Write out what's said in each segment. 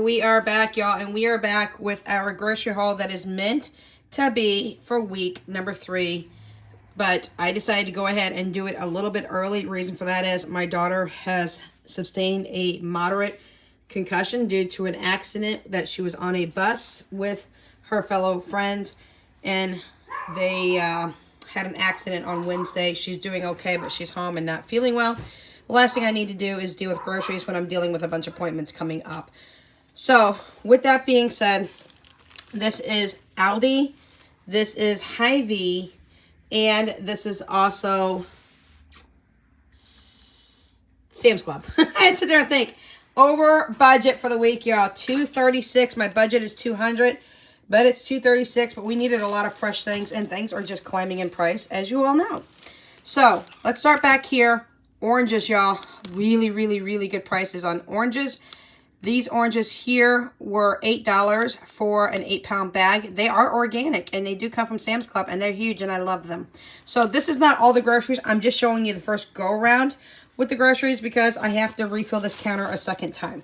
we are back, y'all, and we are back with our grocery haul that is meant to be for week number 3. But I decided to go ahead and do it a little bit early. Reason for that is my daughter has sustained a moderate concussion due to an accident that she was on a bus with her fellow friends, and they had an accident on Wednesday. She's doing okay, but she's home and not feeling well. The last thing I need to do is deal with groceries when I'm dealing with a bunch of appointments coming up. So, with that being said, this is Aldi, this is Hy-Vee, and this is also Sam's Club. I had to sit there and think. Over budget for the week, y'all. $236. My budget is $200, but it's $236. But we needed a lot of fresh things, and things are just climbing in price, as you all know. So, let's start back here. Oranges, y'all. Really, really, really good prices on oranges. These oranges here were $8 for an 8-pound bag. They are organic, and they do come from Sam's Club, and they're huge, and I love them. So, this is not all the groceries. I'm just showing you the first go-around with the groceries because I have to refill this counter a second time.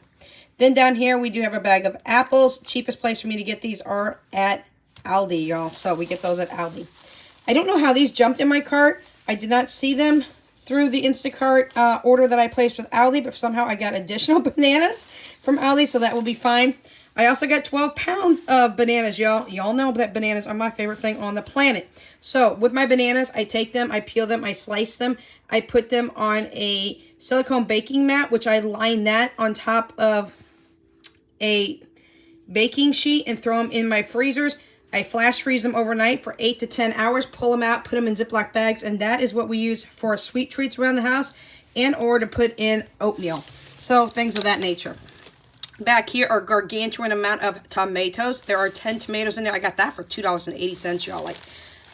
Then down here, we do have a bag of apples. Cheapest place for me to get these are at Aldi, y'all. So we get those at Aldi. I don't know how these jumped in my cart. I did not see them through the Instacart order that I placed with Aldi, but somehow I got additional bananas from Aldi, so that will be fine. I also got 12 pounds of bananas, y'all. Y'all know that bananas are my favorite thing on the planet. So, with my bananas, I take them, I peel them, I slice them. I put them on a silicone baking mat, which I line that on top of a baking sheet and throw them in my freezers. I flash freeze them overnight for 8 to 10 hours, pull them out, put them in Ziploc bags, and that is what we use for sweet treats around the house and or to put in oatmeal. So, things of that nature. Back here are gargantuan amount of tomatoes. There are 10 tomatoes in there. I got that for $2.80, y'all. Like,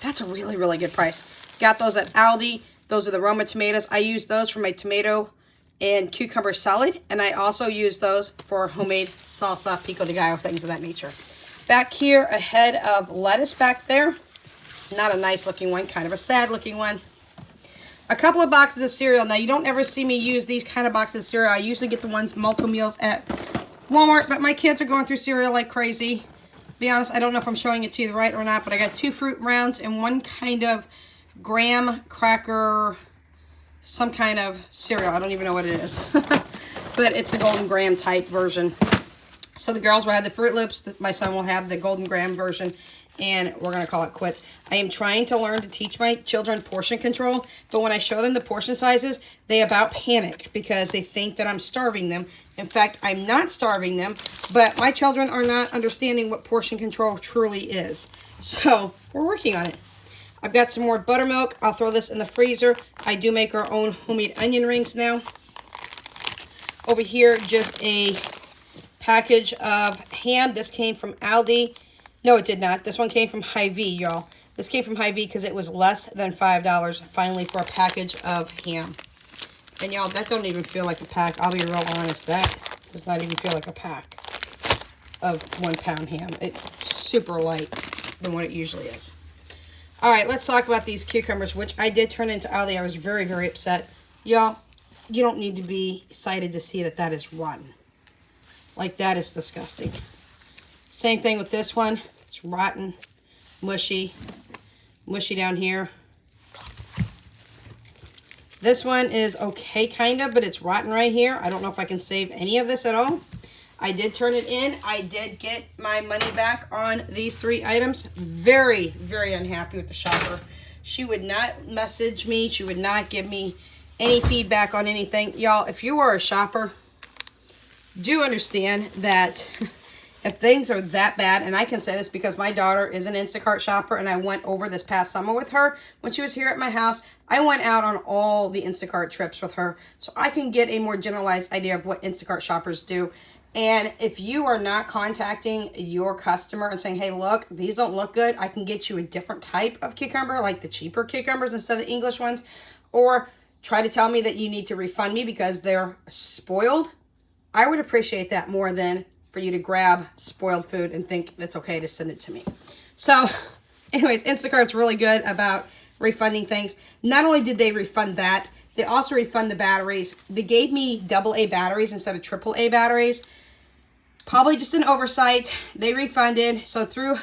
that's a really, really good price. Got those at Aldi. Those are the Roma tomatoes. I use those for my tomato and cucumber salad. And I also use those for homemade salsa, pico de gallo, things of that nature. Back here, a head of lettuce back there. Not a nice looking one, kind of a sad looking one. A couple of boxes of cereal. Now, you don't ever see me use these kind of boxes of cereal. I usually get the ones multi-meals at Walmart, but my kids are going through cereal like crazy. To be honest, I don't know if I'm showing it to you right or not, but I got 2 Fruit Rounds and one kind of graham cracker, some kind of cereal. I don't even know what it is. But it's the Golden Graham type version. So the girls will have the Fruit Loops. My son will have the Golden Graham version. And we're going to call it quits. I am trying to learn to teach my children portion control. But when I show them the portion sizes, they about panic because they think that I'm starving them. In fact, I'm not starving them. But my children are not understanding what portion control truly is. So we're working on it. I've got some more buttermilk. I'll throw this in the freezer. I do make our own homemade onion rings now. Over here, just a package of ham. This came from Aldi. No, it did not. This one came from Hy-Vee, y'all. This came from Hy-Vee because it was less than $5 finally for a package of ham. And y'all, that don't even feel like a pack. I'll be real honest. That does not even feel like a pack of 1 pound ham. It's super light than what it usually is. All right, let's talk about these cucumbers, which I did turn into Aldi. I was very, very upset. Y'all, you don't need to be excited to see that that is rotten. Like, that is disgusting. Same thing with this one. It's rotten, mushy down here. This one is okay, kind of, but it's rotten right here. I don't know if I can save any of this at all. I did turn it in. I did get my money back on these 3 items. Very, very unhappy with the shopper. She would not message me. She would not give me any feedback on anything. Y'all, if you are a shopper, do understand that if things are that bad, and I can say this because my daughter is an Instacart shopper, and I went over this past summer with her when she was here at my house. I went out on all the Instacart trips with her, so I can get a more generalized idea of what Instacart shoppers do. And if you are not contacting your customer and saying, hey, look, these don't look good, I can get you a different type of cucumber, like the cheaper cucumbers instead of the English ones, or try to tell me that you need to refund me because they're spoiled, I would appreciate that more than for you to grab spoiled food and think it's okay to send it to me. So, anyways, Instacart's really good about refunding things. Not only did they refund that, they also refund the batteries. They gave me AA batteries instead of AAA batteries. Probably just an oversight. They refunded. So through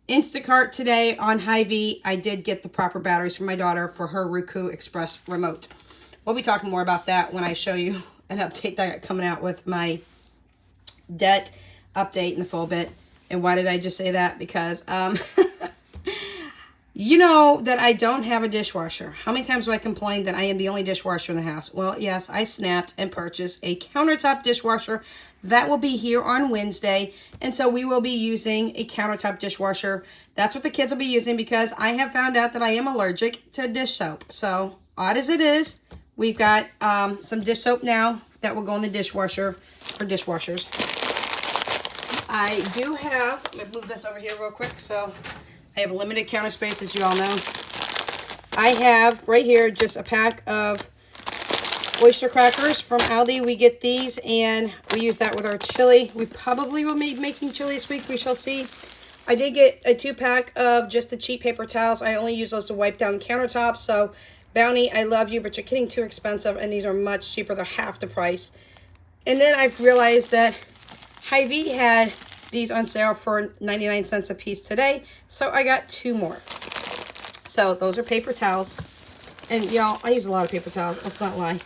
Instacart today on Hy-Vee, I did get the proper batteries for my daughter for her Roku Express remote. We'll be talking more about that when I show you an update that I got coming out with my debt update in the full bit. And why did I just say that? Because you know that I don't have a dishwasher. How many times do I complain that I am the only dishwasher in the house? Well, yes, I snapped and purchased a countertop dishwasher. That will be here on Wednesday. And so we will be using a countertop dishwasher. That's what the kids will be using because I have found out that I am allergic to dish soap. So odd as it is, we've got some dish soap now that will go in the dishwasher for dishwashers. I do have, let me move this over here real quick. So I have limited counter space, as you all know. I have right here just a pack of oyster crackers from Aldi. We get these and we use that with our chili. We probably will be making chili this week. We shall see. I did get a 2-pack of just the cheap paper towels. I only use those to wipe down countertops. So Bounty, I love you, but you're getting too expensive, and these are much cheaper. They're half the price. And then I've realized that Hy-Vee had these on sale for 99 cents a piece today. So I got 2 more. So those are paper towels. And y'all, I use a lot of paper towels. Let's not lie.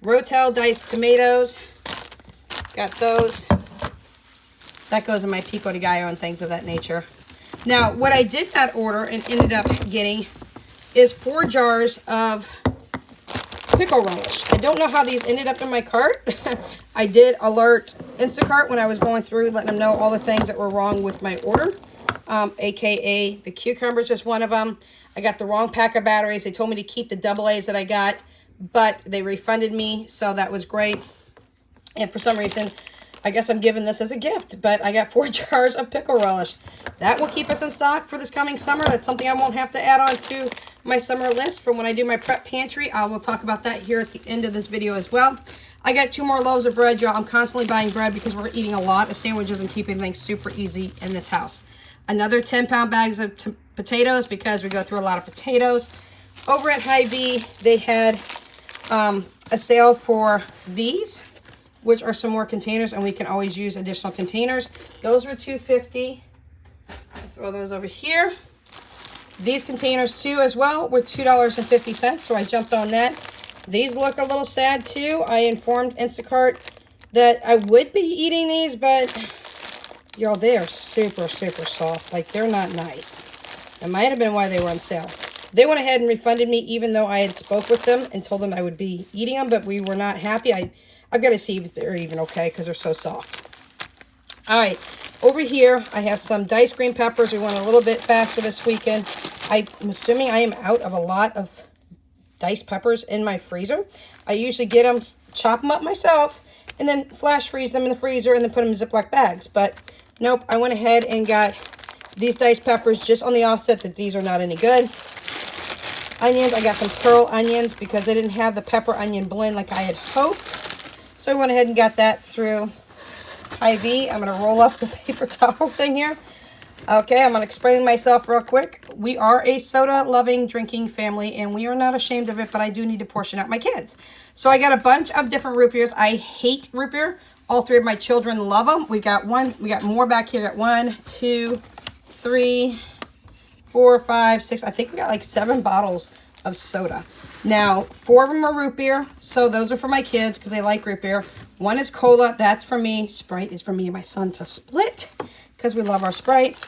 Rotel diced tomatoes. Got those. That goes in my pico de gallo and things of that nature. Now, what I did not order and ended up getting is 4 jars of pickle relish. I don't know how these ended up in my cart. I did alert Instacart when I was going through, letting them know all the things that were wrong with my order. AKA the cucumbers was one of them. I got the wrong pack of batteries. They told me to keep the AA's that I got, but they refunded me, so that was great. And for some reason, I guess I'm giving this as a gift, but I got 4 jars of pickle relish. That will keep us in stock for this coming summer. That's something I won't have to add on to my summer list from when I do my prep pantry. I will talk about that here at the end of this video as well. I got 2 more loaves of bread, y'all. I'm constantly buying bread because we're eating a lot of sandwiches and keeping things super easy in this house. Another 10-pound bags of potatoes because we go through a lot of potatoes. Over at Hy-Vee, they had a sale for these, which are some more containers, and we can always use additional containers. Those were $2.50. I'll throw those over here. These containers too as well were $2.50, so I jumped on that. These look a little sad too. I informed Instacart that I would be eating these, but y'all, they are super, super soft. Like, they're not nice. That might have been why they were on sale. They went ahead and refunded me even though I had spoke with them and told them I would be eating them, but we were not happy. I've got to see if they're even okay because they're so soft. All right, over here, I have some diced green peppers. We went a little bit faster this weekend. I'm assuming I am out of a lot of diced peppers in my freezer. I usually get them, chop them up myself, and then flash freeze them in the freezer and then put them in Ziploc bags. But nope, I went ahead and got these diced peppers just on the offset that these are not any good. Onions, I got some pearl onions because they didn't have the pepper onion blend like I had hoped. So I went ahead and got that through Hy-Vee. I'm going to roll up the paper towel thing here. Okay, I'm going to explain myself real quick. We are a soda-loving, drinking family, and we are not ashamed of it, but I do need to portion out my kids. So I got a bunch of different root beers. I hate root beer. All 3 of my children love them. We got more back here. Got 1, 2, 3, 4, 5, 6. I think we got like 7 bottles of soda. Now, 4 of them are root beer, so those are for my kids because they like root beer. 1 is cola. That's for me. Sprite is for me and my son to split because we love our Sprite.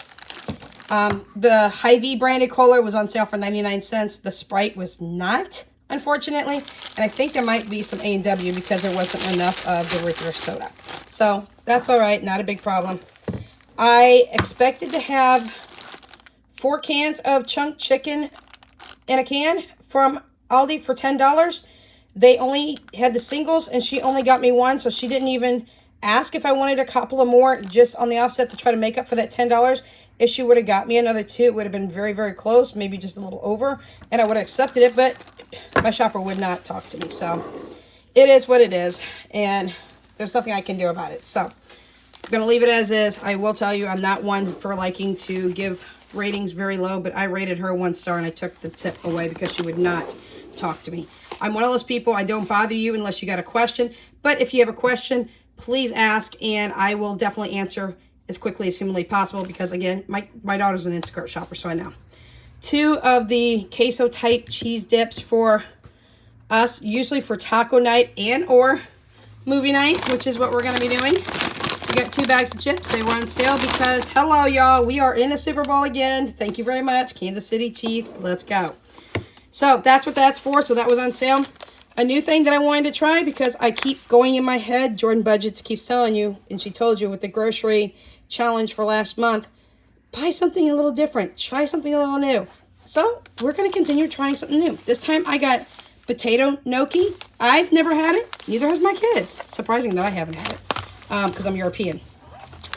The Hy-Vee branded cola was on sale for 99 cents. The Sprite was not, unfortunately. And I think there might be some A&W because there wasn't enough of the root beer soda. So that's all right. Not a big problem. I expected to have 4 cans of chunk chicken in a can from Aldi for $10. They only had the singles, and she only got me 1, so she didn't even ask if I wanted a couple of more just on the offset to try to make up for that $10. If she would have got me another 2, it would have been very, very close, maybe just a little over, and I would have accepted it, but my shopper would not talk to me. So it is what it is, and there's nothing I can do about it. So I'm going to leave it as is. I will tell you I'm not one for liking to give ratings very low, but I rated her 1 star, and I took the tip away because she would not talk to me. I'm one of those people, I don't bother you unless you got a question, but if you have a question, please ask, and I will definitely answer as quickly as humanly possible because, again, my daughter's an Instacart shopper, so I know. 2 of the queso type cheese dips for us, usually for taco night and or movie night, which is what we're going to be doing. We got 2 bags of chips. They were on sale because, hello, y'all, we are in a Super Bowl again. Thank you very much. Kansas City Chiefs. Let's go. So that's what that's for. So that was on sale. A new thing that I wanted to try because I keep going in my head. Jordan Budgets keeps telling you, and she told you with the grocery challenge for last month, buy something a little different. Try something a little new. So we're going to continue trying something new. This time I got potato gnocchi. I've never had it. Neither has my kids. Surprising that I haven't had it because I'm European.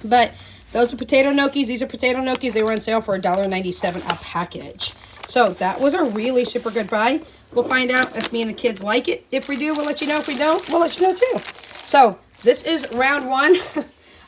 But those are potato gnocchis. These are potato gnocchis. They were on sale for $1.97 a package. So that was a really super good buy. We'll find out if me and the kids like it. If we do, we'll let you know. If we don't, we'll let you know too. So this is round 1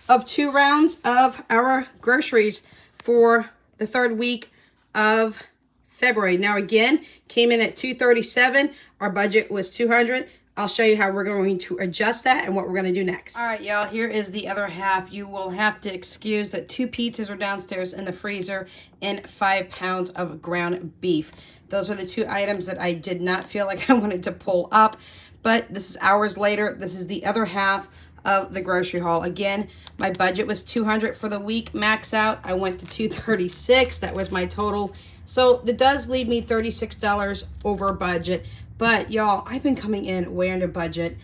of 2 rounds of our groceries for the 3rd week of February. Now again, came in at $237. Our budget was $200. I'll show you how we're going to adjust that and what we're going to do next. All right, y'all, here is the other half. You will have to excuse that 2 pizzas are downstairs in the freezer and 5 pounds of ground beef. Those are the 2 items that I did not feel like I wanted to pull up, but this is hours later. This is the other half of the grocery haul. Again, my budget was $200 for the week, max out. I went to $236. That was my total. So that does leave me $36 over budget. But y'all, I've been coming in way under budget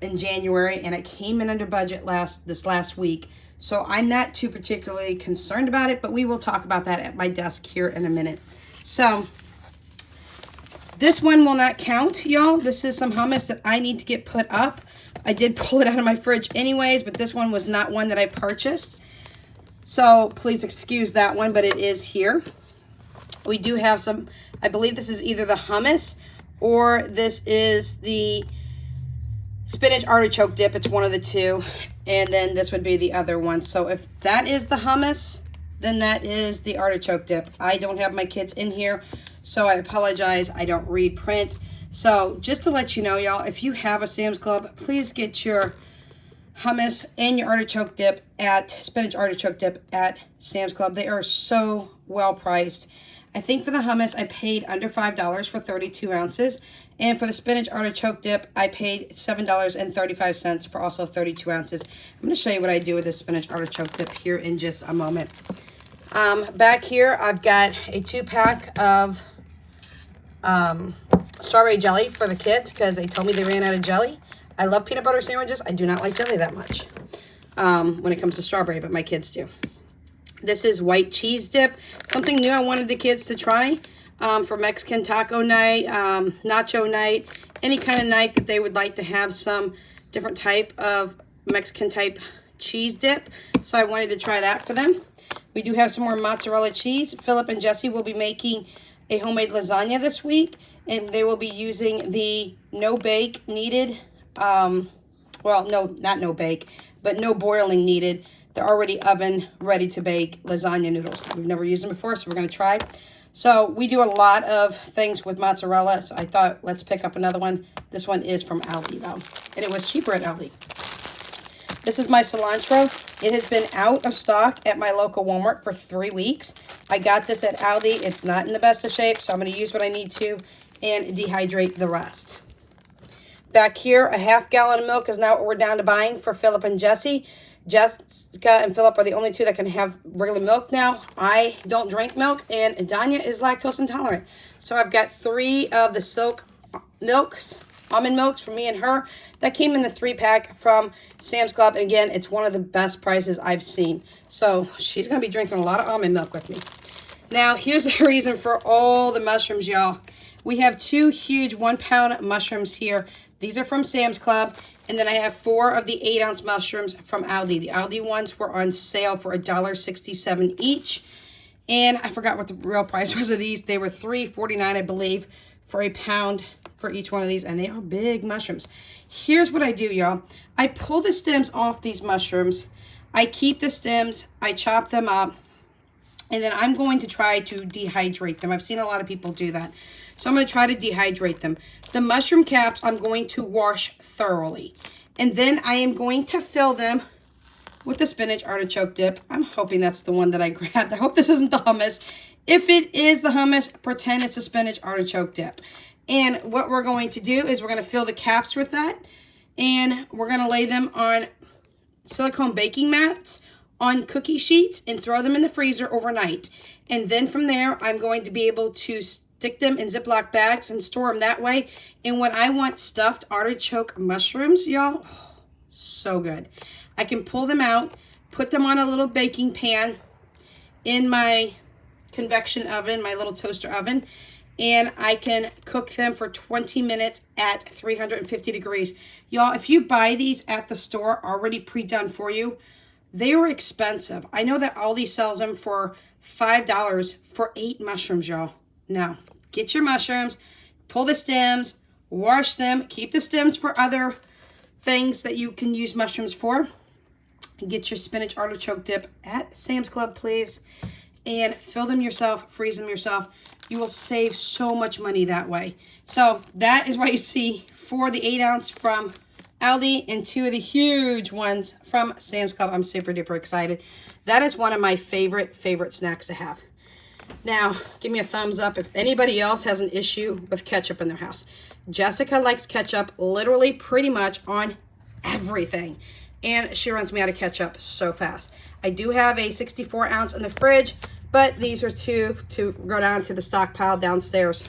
in January, and I came in under budget this last week. So I'm not too particularly concerned about it, but we will talk about that at my desk here in a minute. So this one will not count, y'all. This is some hummus that I need to get put up. I did pull it out of my fridge anyways, but this one was not one that I purchased. So please excuse that one, but it is here. We do have some, I believe this is either the hummus or this is the spinach artichoke dip. It's one of the 2. And then this would be the other one. So if that is the hummus, then that is the artichoke dip. I don't have my kids in here, so I apologize. I don't read print. So just to let you know, y'all, if you have a Sam's Club, please get your hummus and your artichoke dip spinach artichoke dip at Sam's Club. They are so well priced. I think for the hummus, I paid under $5 for 32 ounces. And for the spinach artichoke dip, I paid $7.35 for also 32 ounces. I'm going to show you what I do with this spinach artichoke dip here in just a moment. Back here, I've got a 2-pack of strawberry jelly for the kids because they told me they ran out of jelly. I love peanut butter sandwiches. I do not like jelly that much when it comes to strawberry, but my kids do. This is white cheese dip, something new I wanted the kids to try for Mexican taco night, nacho night, any kind of night that they would like to have some different type of Mexican type cheese dip. So I wanted to try that for them. We do have some more mozzarella cheese. Philip and Jesse will be making a homemade lasagna this week, and they will be using the no bake needed, well, no, not no bake, but no boiling needed. They're already oven ready to bake lasagna noodles. We've never used them before, so we're going to try. So we do a lot of things with mozzarella, so I thought let's pick up another one. This one is from Aldi, though, and it was cheaper at Aldi. This is my cilantro. It has been out of stock at my local Walmart for 3 weeks. I got this at Aldi. It's not in the best of shape, so I'm going to use what I need to and dehydrate the rest. Back here, a half gallon of milk is now what we're down to buying for Philip and Jesse. Jessica and Philip are the only 2 that can have regular milk now. I don't drink milk, and Danya is lactose intolerant. So I've got 3 of the silk milks, almond milks for me and her. That came in the 3-pack from Sam's Club. And again, it's one of the best prices I've seen. So she's going to be drinking a lot of almond milk with me. Now, here's the reason for all the mushrooms, y'all. We have 2 huge 1-pound mushrooms here. These are from Sam's Club. And then I have 4 of the 8-ounce mushrooms from Aldi. The Aldi ones were on sale for $1.67 each. And I forgot what the real price was of these. They were $3.49, I believe, for a pound for each one of these. And they are big mushrooms. Here's what I do, y'all. I pull the stems off these mushrooms. I keep the stems. I chop them up. And then I'm going to try to dehydrate them. I've seen a lot of people do that. So I'm going to try to dehydrate them. The mushroom caps I'm going to wash thoroughly. And then I am going to fill them with the spinach artichoke dip. I'm hoping that's the one that I grabbed. I hope this isn't the hummus. If it is the hummus, pretend it's a spinach artichoke dip. And what we're going to do is we're going to fill the caps with that. And we're going to lay them on silicone baking mats on cookie sheets and throw them in the freezer overnight. And then from there, I'm going to be able to stick them in Ziploc bags and store them that way. And when I want stuffed artichoke mushrooms, y'all, oh, so good. I can pull them out, put them on a little baking pan in my convection oven, my little toaster oven, and I can cook them for 20 minutes at 350 degrees. Y'all, if you buy these at the store already pre-done for you, they were expensive. I know that Aldi sells them for $5 for 8 mushrooms, y'all. Now, get your mushrooms, pull the stems, wash them, keep the stems for other things that you can use mushrooms for. Get your spinach artichoke dip at Sam's Club, please, and fill them yourself, freeze them yourself. You will save so much money that way. So that is what you see for the 8-ounce from Aldi and 2 of the huge ones from Sam's Club. I'm super duper excited. That is one of my favorite snacks to have. Now, give me a thumbs up if anybody else has an issue with ketchup in their house. Jessica likes ketchup literally pretty much on everything. And she runs me out of ketchup so fast. I do have a 64-ounce in the fridge, but these are 2 to go down to the stockpile downstairs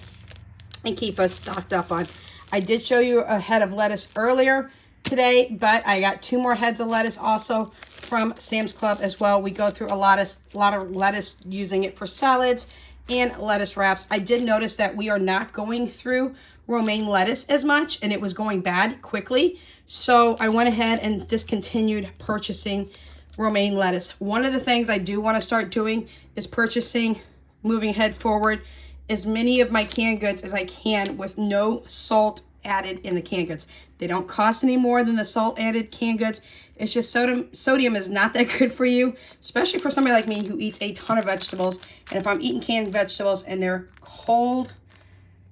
and keep us stocked up on. I did show you a head of lettuce earlier today, but I got 2 more heads of lettuce also from Sam's Club as well. We go through a lot of lettuce, using it for salads and lettuce wraps. I did notice that we are not going through romaine lettuce as much, and it was going bad quickly. So I went ahead and discontinued purchasing romaine lettuce. One of the things I do want to start doing is purchasing, moving ahead forward, as many of my canned goods as I can with no salt added in the canned goods. They don't cost any more than the salt added canned goods. It's just sodium is not that good for you, especially for somebody like me who eats a ton of vegetables. And if I'm eating canned vegetables and they're cold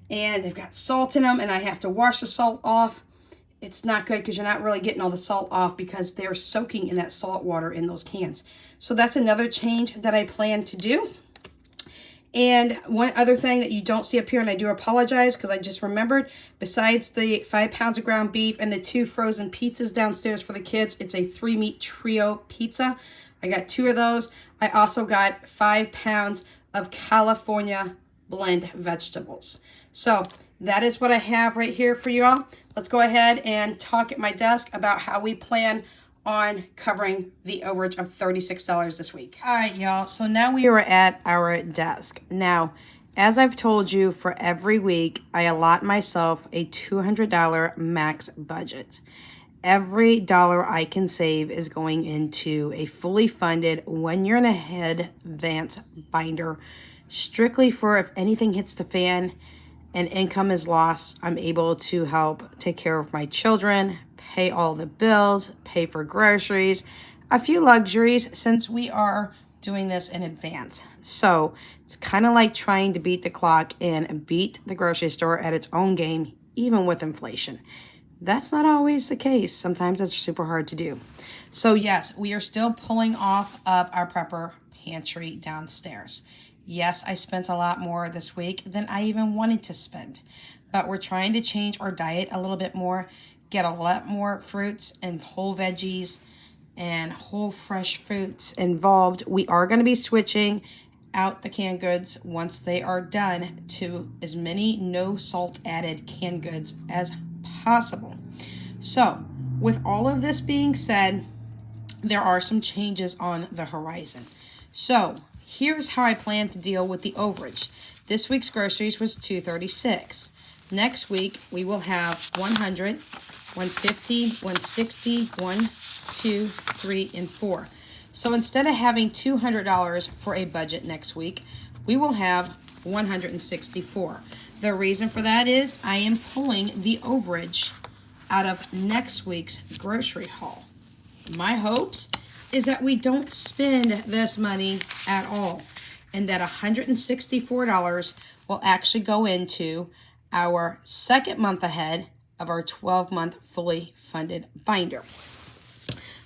and they've got salt in them and I have to wash the salt off, it's not good because you're not really getting all the salt off because they're soaking in that salt water in those cans. So that's another change that I plan to do. And one other thing that you don't see up here, and I do apologize because I just remembered, besides the 5 pounds of ground beef and the 2 frozen pizzas downstairs for the kids, it's a 3-meat trio pizza. I got 2 of those. I also got 5 pounds of California blend vegetables. So that is what I have right here for you all. Let's go ahead and talk at my desk about how we plan on covering the overage of $36 this week. All right, y'all. So now we are at our desk. Now, as I've told you, for every week, I allot myself a $200 max budget. Every dollar I can save is going into a fully funded 1 year and ahead advance binder, strictly for if anything hits the fan and income is lost, I'm able to help take care of my children, pay all the bills, pay for groceries, a few luxuries, since we are doing this in advance. So it's kind of like trying to beat the clock and beat the grocery store at its own game, even with inflation. That's not always the case. Sometimes it's super hard to do. So yes, we are still pulling off of our prepper pantry downstairs. Yes, I spent a lot more this week than I even wanted to spend, but we're trying to change our diet a little bit more, get a lot more fruits and whole veggies and whole fresh fruits involved. We are going to be switching out the canned goods once they are done to as many no salt added canned goods as possible. So with all of this being said, there are some changes on the horizon. So here's how I plan to deal with the overage. This week's groceries was $236. Next week, we will have 100, 150, 160, 1, 2, 3, and 4. So instead of having $200 for a budget next week, we will have $164. The reason for that is I am pulling the overage out of next week's grocery haul. My hopes is that we don't spend this money at all, and that $164 will actually go into our second month ahead of our 12-month fully funded binder.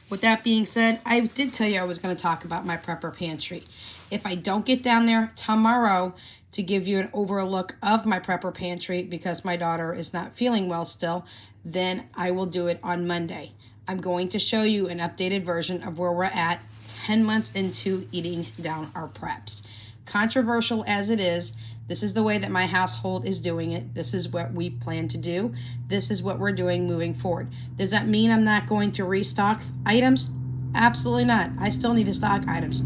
With that being said, I did tell you I was going to talk about my prepper pantry. If I don't get down there tomorrow to give you an overlook of my prepper pantry because my daughter is not feeling well still, then I will do it on Monday. I'm going to show you an updated version of where we're at 10 months into eating down our preps. Controversial as it is, this is the way that my household is doing it. This is what we plan to do. This is what we're doing moving forward. Does that mean I'm not going to restock items? Absolutely not. I still need to stock items.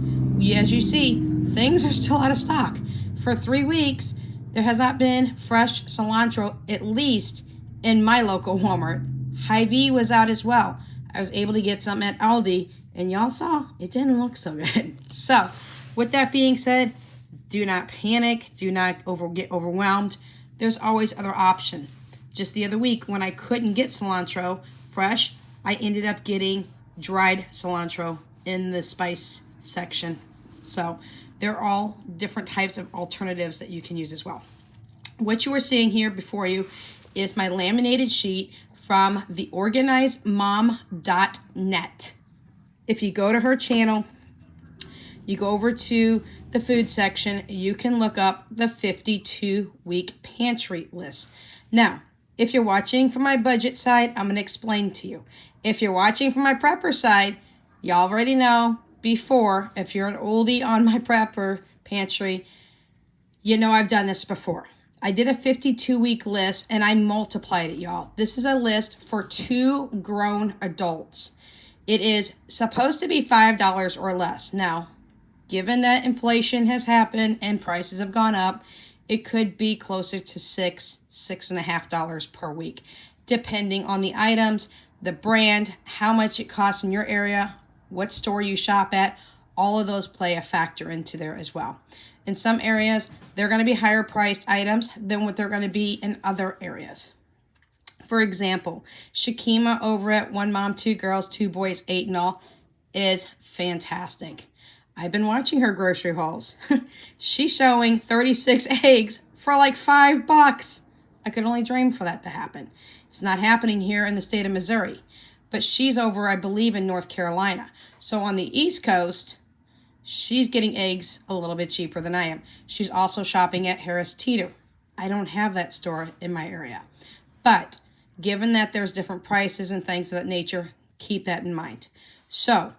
As you see, things are still out of stock. For 3 weeks, there has not been fresh cilantro, at least in my local Walmart. Hy-Vee was out as well. I was able to get some at Aldi, and y'all saw it didn't look so good. So, with that being said, do not panic. Do not get overwhelmed. There's always other option. Just the other week, when I couldn't get cilantro fresh, I ended up getting dried cilantro in the spice section. So they're all different types of alternatives that you can use as well. What you are seeing here before you is my laminated sheet from theorganizedmom.net. If you go to her channel, you go over to the food section, you can look up the 52-week pantry list. Now, if you're watching from my budget side, I'm going to explain to you. If you're watching from my prepper side, y'all already know before, if you're an oldie on my prepper pantry, you know I've done this before. I did a 52-week list and I multiplied it, y'all. This is a list for 2 grown adults. It is supposed to be $5 or less. Now, given that inflation has happened and prices have gone up, it could be closer to $6.50 per week, depending on the items, the brand, how much it costs in your area, what store you shop at. All of those play a factor into there as well. In some areas, they're going to be higher priced items than what they're going to be in other areas. For example, Shakima over at One Mom, Two Girls, Two Boys, 8 and All is fantastic. I've been watching her grocery hauls. She's showing 36 eggs for like $5. I could only dream for that to happen. It's not happening here in the state of Missouri, but she's over, I believe, in North Carolina. So on the East Coast, she's getting eggs a little bit cheaper than I am. She's also shopping at Harris Teeter. I don't have that store in my area. But given that there's different prices and things of that nature, keep that in mind. So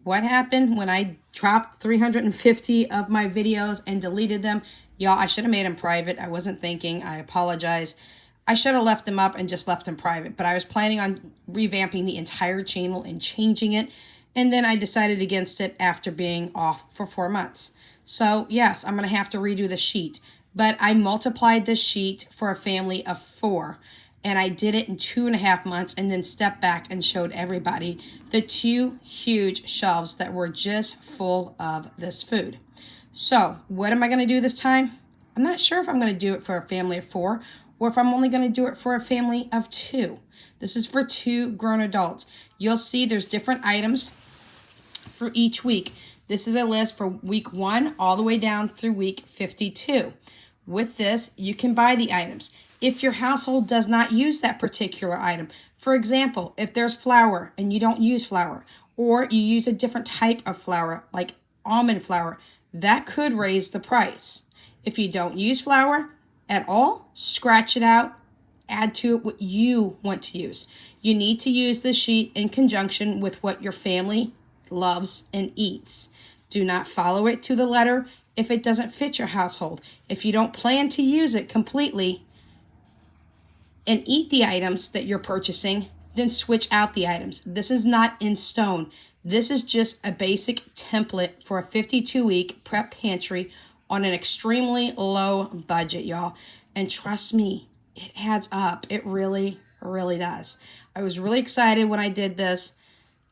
what happened when I dropped 350 of my videos and deleted them? Y'all, I should have made them private. I wasn't thinking. I apologize. I should have left them up and just left them private. But I was planning on revamping the entire channel and changing it. And then I decided against it after being off for 4 months. So yes, I'm going to have to redo the sheet. But I multiplied this sheet for a family of 4. And I did it in 2.5 months and then stepped back and showed everybody the 2 huge shelves that were just full of this food. So what am I going to do this time? I'm not sure if I'm going to do it for a family of 4 or if I'm only going to do it for a family of 2. This is for 2 grown adults. You'll see there's different items for each week. This is a list for week 1 all the way down through week 52. With this, you can buy the items. If your household does not use that particular item, for example, if there's flour and you don't use flour, or you use a different type of flour, like almond flour, that could raise the price. If you don't use flour at all, scratch it out, add to it what you want to use. You need to use the sheet in conjunction with what your family loves and eats. Do not follow it to the letter if it doesn't fit your household. If you don't plan to use it completely and eat the items that you're purchasing, then switch out the items. This is not in stone. This is just a basic template for a 52-week prep pantry on an extremely low budget, y'all. And trust me, it adds up. It really, really does. I was really excited when I did this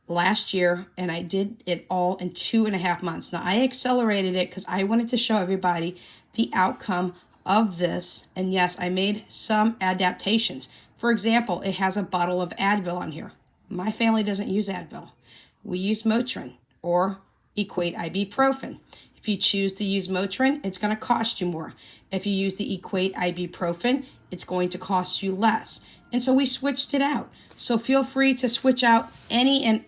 last year, and I did it all in 2.5 months. Now, I accelerated it because I wanted to show everybody the outcome of this. And yes, I made some adaptations. For example, it has a bottle of Advil on here. My family doesn't use Advil. We use Motrin or Equate ibuprofen. If you choose to use Motrin, it's going to cost you more. If you use the Equate ibuprofen, it's going to cost you less. And so we switched it out. So feel free to switch out any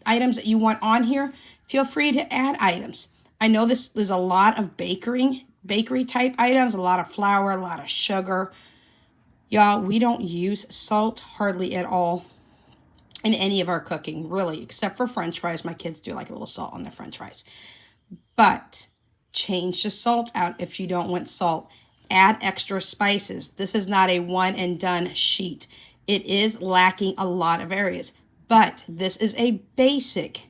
items that you want on here. Feel free to add items. I know this is a lot of bakery type items, a lot of flour, a lot of sugar. Y'all, we don't use salt hardly at all in any of our cooking, really, except for French fries. My kids do like a little salt on their French fries. But change the salt out if you don't want salt. Add extra spices. This is not a one and done sheet. It is lacking a lot of areas, but this is a basic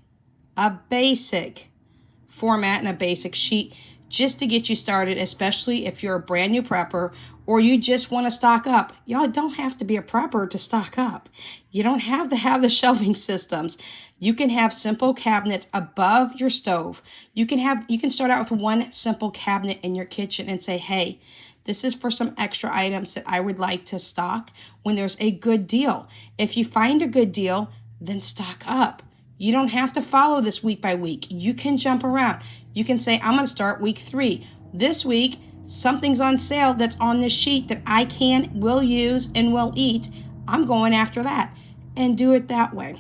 format and a basic sheet just to get you started, especially if you're a brand new prepper or you just want to stock up. Y'all don't have to be a prepper to stock up. You don't have to have the shelving systems. You can have simple cabinets above your stove. You can start out with one simple cabinet in your kitchen and say, hey, this is for some extra items that I would like to stock when there's a good deal. If you find a good deal, then stock up. You don't have to follow this week by week. You can jump around. You can say, I'm going to start week 3. This week, something's on sale that's on this sheet that I will use and will eat. I'm going after that and do it that way.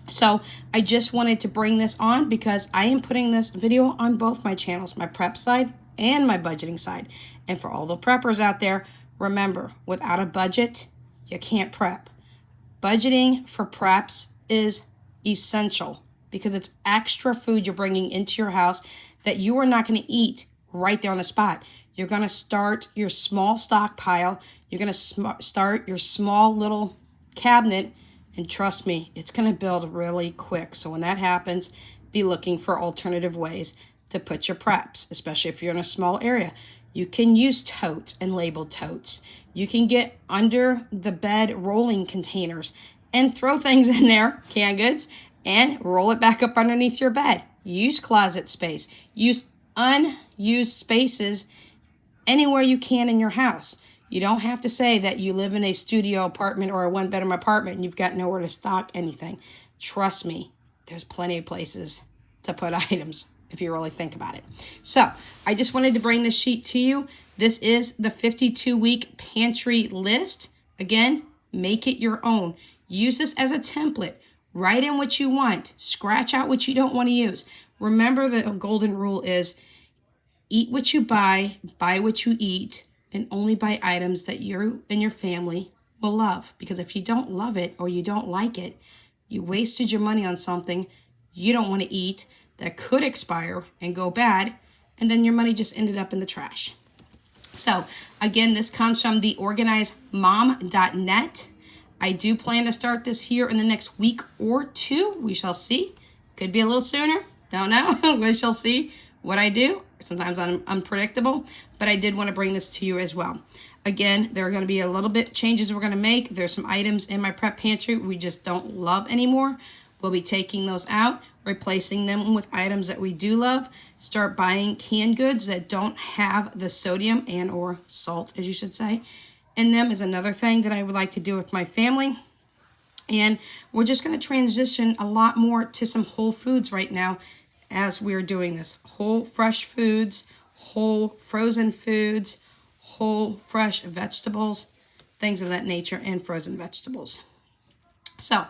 So I just wanted to bring this on because I am putting this video on both my channels, my prep side and my budgeting side. And for all the preppers out there, remember, without a budget, you can't prep. Budgeting for preps is essential because it's extra food you're bringing into your house that you are not going to eat right there on the spot. You're going to start your small stockpile. You're going to start your small little cabinet. And trust me, it's going to build really quick. So when that happens, be looking for alternative ways to put your preps, especially if you're in a small area. You can use totes and labeled totes. You can get under the bed rolling containers and throw things in there, canned goods, and roll it back up underneath your bed. Use closet space. Use unused spaces anywhere you can in your house. You don't have to say that you live in a studio apartment or a one-bedroom apartment and you've got nowhere to stock anything. Trust me, there's plenty of places to put items if you really think about it. So I just wanted to bring this sheet to you. This is the 52-week pantry list. Again, make it your own. Use this as a template. Write in what you want. Scratch out what you don't want to use. Remember, the golden rule is eat what you buy what you eat, and only buy items that you and your family will love. Because if you don't love it or you don't like it, you wasted your money on something you don't want to eat that could expire and go bad, and then your money just ended up in the trash. So again, this comes from the organizedmom.net. I do plan to start this here in the next week or 2. We shall see. Could be a little sooner. Don't know. We shall see what I do. Sometimes I'm unpredictable, but I did want to bring this to you as well. Again, there are going to be a little bit changes we're going to make. There's some items in my prep pantry we just don't love anymore. We'll be taking those out, replacing them with items that we do love. Start buying canned goods that don't have the sodium and or salt, as you should say, in them is another thing that I would like to do with my family. And we're just going to transition a lot more to some whole foods right now as we're doing this. Whole fresh foods, whole frozen foods, whole fresh vegetables, things of that nature, and frozen vegetables. So,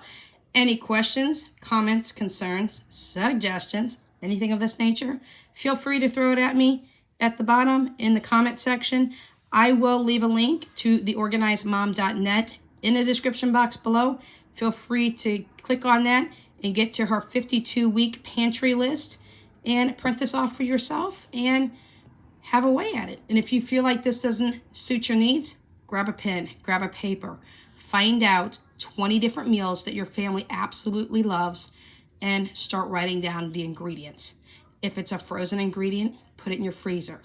any questions, comments, concerns, suggestions, anything of this nature, feel free to throw it at me at the bottom in the comment section. I will leave a link to the organizedmom.net in the description box below. Feel free to click on that and get to her 52-week pantry list and print this off for yourself and have a way at it. And if you feel like this doesn't suit your needs, grab a pen, grab a paper, find out 20 different meals that your family absolutely loves and start writing down the ingredients. If it's a frozen ingredient, put it in your freezer.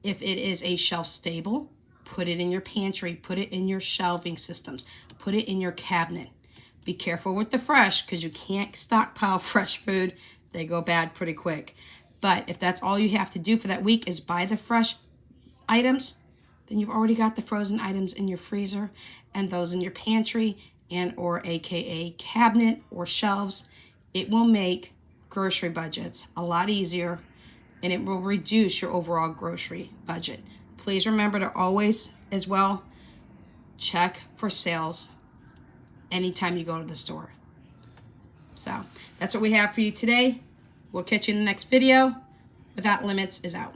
If it is a shelf stable, put it in your pantry, put it in your shelving systems, put it in your cabinet. Be careful with the fresh because you can't stockpile fresh food. They go bad pretty quick. But if that's all you have to do for that week is buy the fresh items, then you've already got the frozen items in your freezer and those in your pantry and or AKA cabinet or shelves. It will make grocery budgets a lot easier and it will reduce your overall grocery budget. Please remember to always, as well, check for sales anytime you go to the store. So that's what we have for you today. We'll catch you in the next video. Without Limits is out.